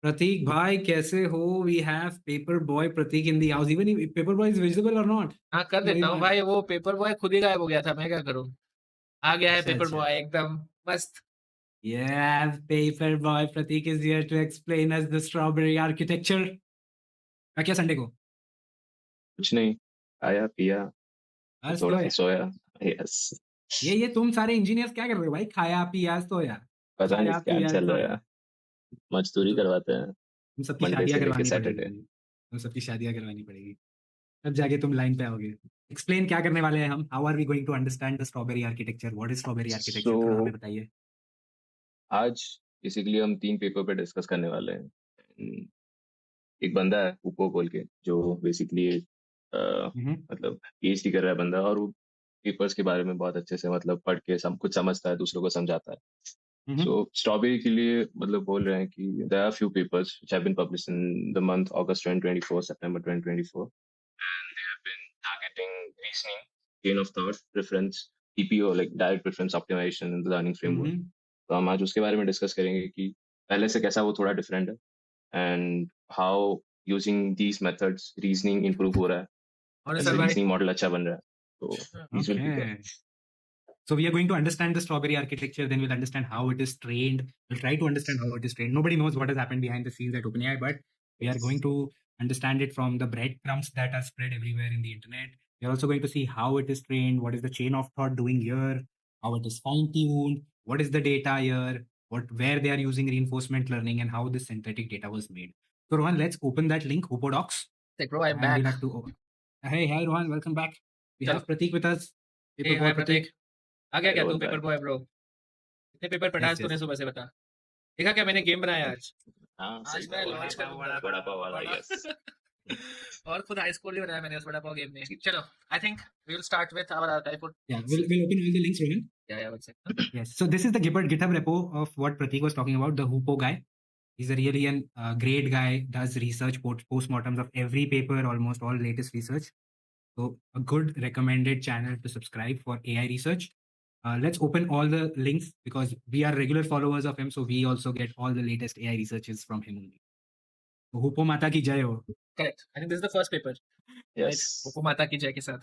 Prateek bhai, कैसे हो? We have paper boy Prateek in the house. Even if paper boy is visible or not? हाँ, कर देता हूँ महिमान. भाई। वो पेपर बॉय खुद ही गायब हो गया था, मैं क्या करूँ? आ गया है अच्छा पेपर अच्छा. बॉय एकदम मस्त। Yeah, paper boy Prateek is here to explain us the strawberry architecture. क्या संडे को? कुछ नहीं, आया पिया आज थोड़ा तो सा है. सोया। यस, ये तुम सारे इंजीनियर्स क्या कर रहे हो भाई? खाया पिया सोया. पता नहीं खाया क्या पिया चल रहा सोया. है। मजदूरी तो करवाते हैं तुम सबकी मंडे शादियां से लेके करवानी पड़ेगी सैटरडे। भाई. तुम सबकी शादियां करवानी पड़ेगी. तब जाके तुम लाइन पे आओगे. एक्सप्लेन क्या करने वाले हैं हम? How are we going to understand the strawberry architecture? What is strawberry so architecture? थोड़ा हमें बताइए. आज बेसिकली हम 3 पेपर पे डिस्कस करने वाले हैं। एक बंदा है ऊपो बोल के, जो बेसिकली हम्म. मतलब पीएचडी कर रहा है बंदा, और वो पेपर्स के बारे में बहुत अच्छे से मतलब पढ़ के कुछ समझता है, दूसरों को समझाता है। हम्म. सो स्ट्रॉबेरी के लिए मतलब बोल रहे हैं कि there are few papers which have been published in the month August 2024, September 2024, and they have been targeting reasoning, chain of thought, preference, TPO, like direct preference optimization in the learning framework. हम्म. तो हम आज उसके बारे में discuss करेंगे कि पहले से कैसा वो थोड़ा डिफरेंट है, and how using these methods reasoning improve हो रहा है, और कैसे सर भाई रीजनिंग मॉडल अच्छा बन रहा है। तो these will be the Okay. So we are going to understand the strawberry architecture, then we'll understand how it is trained. We'll try to understand how it is trained. Nobody knows what has happened behind the scenes at OpenAI, but we are going to understand it from the breadcrumbs that are spread everywhere in the internet. We are also going to see how it is trained, what is the chain of thought doing here, how it is fine-tuned, what is the data here, where they are using reinforcement learning, and how this synthetic data was made. So Rohan, let's open that link, Hupodocs, Tech Bro, I'm and back. we'll have to open. Hey, hi Rohan, welcome back. We चलो have Prateek with us. Hey Paper boy hi Prateek. प्रतीक, आ गया क्या तू बोल रहा paper है। Boy bro? कितने paper पढ़ा आज Yes, तूने yes. सुबह से बता? देखा क्या मैंने गेम बनाया आज? हाँ आज सही मैं था, लॉन्च वड़ा पाव करूंगा बड़ा पाव वाला, बड़ा यस। और खुद हाई स्कोर भी बनाया मैंने उस बड़ा पाव गेम में। चलो, I think we will start with our archive. Yeah, we'll open all the links, Rohan. या one second. Yes. So this is the GitHub repo of what Prateek was talking about, the Hoopo guy. He's a really great guy, does research, postmortems of every paper, almost all latest research. So a good recommended channel to subscribe for AI research. Let's open all the links because we are regular followers of him. So we also get all the latest AI researches from him only. So Hoopo Mata ki jai ho. Correct, I think this is the first paper right? Yes. उपो माता की जय के साथ।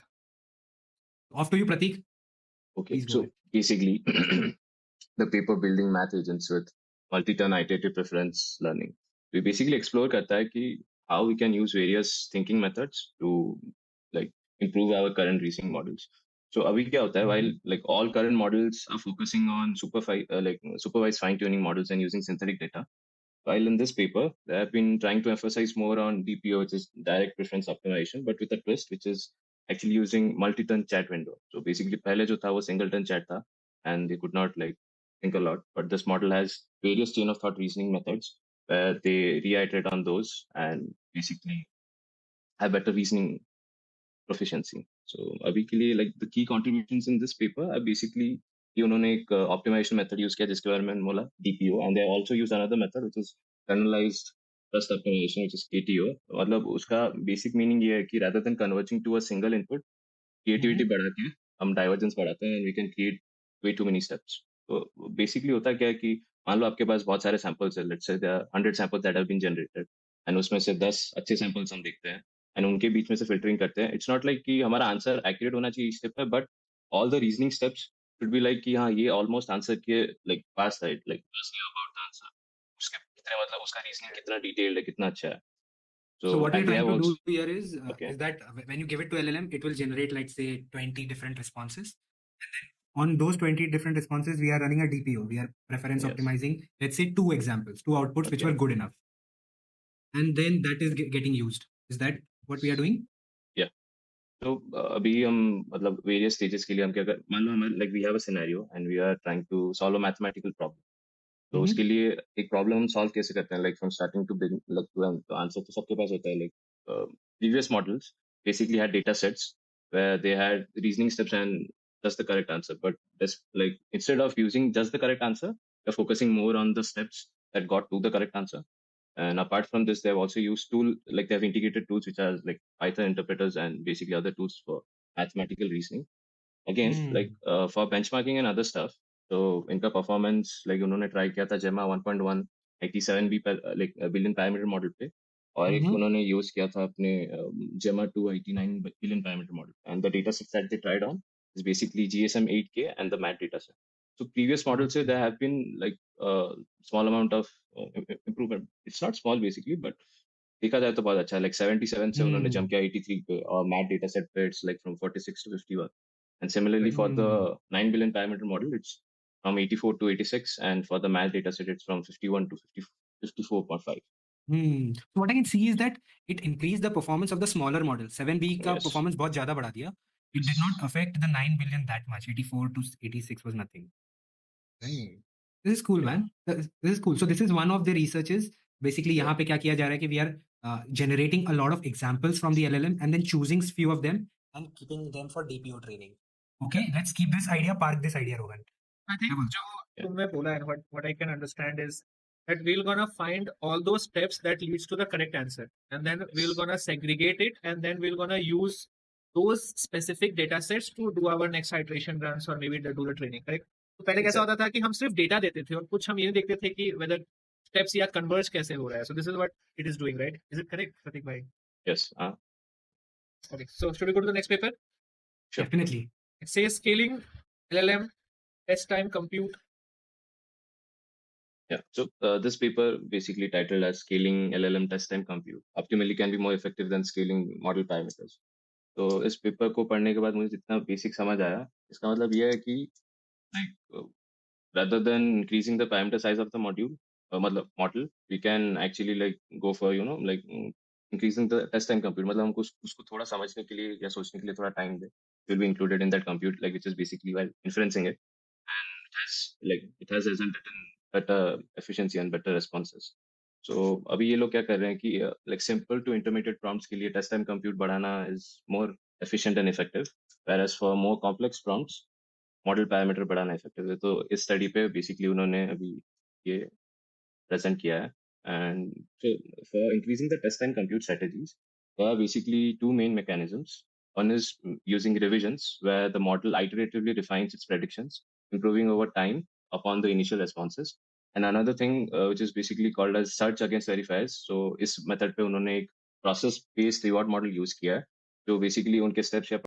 Off to you, Prateek. Okay, Please go so ahead. basically, the paper building math agents with multi-turn iterative preference learning. We basically explore करता है कि how we can use various thinking methods to like improve our current reasoning models. So अभी क्या होता है, while like all current models are focusing on supervised fine-tuning models and using synthetic data, while in this paper they have been trying to emphasize more on DPO, which is direct preference optimization, but with a twist, which is actually using multi-turn chat window. So basically पहले जो था वो single turn chat था, and they could not like think a lot, but this model has various chain of thought reasoning methods where they reiterate on those and basically have better reasoning proficiency. So अभी के लिए like the key contributions in this paper are basically कि उन्होंने एक optimization method use किया जिसके बारे में मैंने बोला DPO, and they also use another method which is generalized trust optimization, which is KTO. मतलब उसका basic meaning ये है कि rather than converging to a single input, creativity बढ़ा के हम divergence बढ़ाते हैं and we can create way too many steps. तो basically होता क्या है कि मान लो आपके पास बहुत सारे samples है, let's say there are 100 samples that have been generated, and उसमें से 10 अच्छे samples हम देखते हैं एंड उनके बीच में से फिल्टरिंग करते हैं। इट्स नॉट लाइक कि हमारा आंसर एक्यूरेट होना चाहिए इस स्टेप पे, but all the reasoning steps should be like कि हाँ ये ऑलमोस्ट आंसर के like pass side, like about the answer, उसके कितने मतलब उसका रीजनिंग कितना डिटेल्ड है, कितना अच्छा है। So what we're and they trying have to do also here okay is that when you give it to LLM, it will generate like say 20 different responses. On those 20 different responses, we are running a DPO. We are preference yes optimizing, let's say two examples, two outputs which okay were good enough. And then that is getting used. Is that what we are doing? या तो अभी हम मतलब various stages के लिए हम क्या कर, मान लो हमें like we have a scenario and we are trying to solve a mathematical problem. तो Mhm. उसके लिए एक प्रॉब्लम हम सॉल्व कैसे करते हैं, like from starting to begin, like to end. तो आंसर तो सबके पास होता है, like previous models basically had data sets where they had reasoning steps and just the correct answer, but this like instead of using just the correct answer, they're focusing more on the steps that got to the correct answer. And apart from this, they've also used they've integrated tools which are like Python interpreters and basically other tools for mathematical reasoning, again like for benchmarking and other stuff. तो इनका performance like उन्होंने try किया था जेमा 1.1 97 billion parameter model पे, और एक Mhm. उन्होंने यूज किया था अपने Gemma 2 89 billion parameter model, and the data set that they tried on is basically GSM 8K and the MAT data set. So previous models there have been like small amount of improvement. It's not small basically, but देखा जाए तो बहुत अच्छा है. Like 77 से उन्होंने jump किया 83 पे, और MAT data set पे it's like from 46 to 51. And similarly for the 9 billion parameter model, it's from 84 to 86, and for the MAT data set it's from 51 to 54.5. So what I can see is that it increased the performance of the smaller model. 7B का Yes. performance बहुत ज़्यादा बढ़ा दिया. It did not affect the 9 billion that much. 84 to 86 was nothing. Right. This is cool, man. This is cool. So this is one of the researches. Basically, यहाँ पे क्या किया जा रहा है कि we are generating a lot of examples from the LLM and then choosing few of them and keeping them for DPO training. Okay, let's keep this idea, park this idea, Rohan. I think Yeah. जो तुमने बोला, and what I can understand is that we're gonna find all those steps that leads to the correct answer, and then we're gonna segregate it, and then we're gonna use those specific data sets to do our next iteration runs or maybe do the training, correct? तो पहले कैसा होता था कि हम सिर्फ data देते थे और कुछ हम ये नहीं देखते थे कि whether steps या converge कैसे हो रहा है. So this is what it is doing, right? Is it correct, Pratik bhai? Yes. Okay, so should we go to the next paper? Sure. Definitely. It says scaling LLM test time compute. Yeah. So this paper basically titled as Scaling LLM Test Time Compute Optimally Can Be More Effective Than Scaling Model Parameters. तो इस paper को पढ़ने के बाद मुझे जितना basic समझ आया, इसका मतलब ये है कि like rather than increasing the parameter size of the model, we can actually like go for increasing the test time compute. मतलब हमको उसको थोड़ा समझने के लिए या सोचने के लिए थोड़ा time they, will be included in that compute, like which is basically while inferencing it, and it has resulted in better efficiency and better responses. So अभी ये लोग क्या कर रहे हैं कि like simple to intermediate prompts के लिए test time compute बढ़ाना is more efficient and effective, whereas for more complex prompts model parameter बढ़ाना इफेक्टिव है. तो इस स्टडी पे बेसिकली उन्होंने अभी ये प्रेजेंट किया है. And for increasing the test time compute strategies, there are basically two main mechanisms. One is using revisions, where the model iteratively refines its predictions, improving over time upon the initial responses. And another thing which is basically called as search against verifiers. So इस method पे उन्होंने एक process based reward model use किया है, जो basically उनके steps या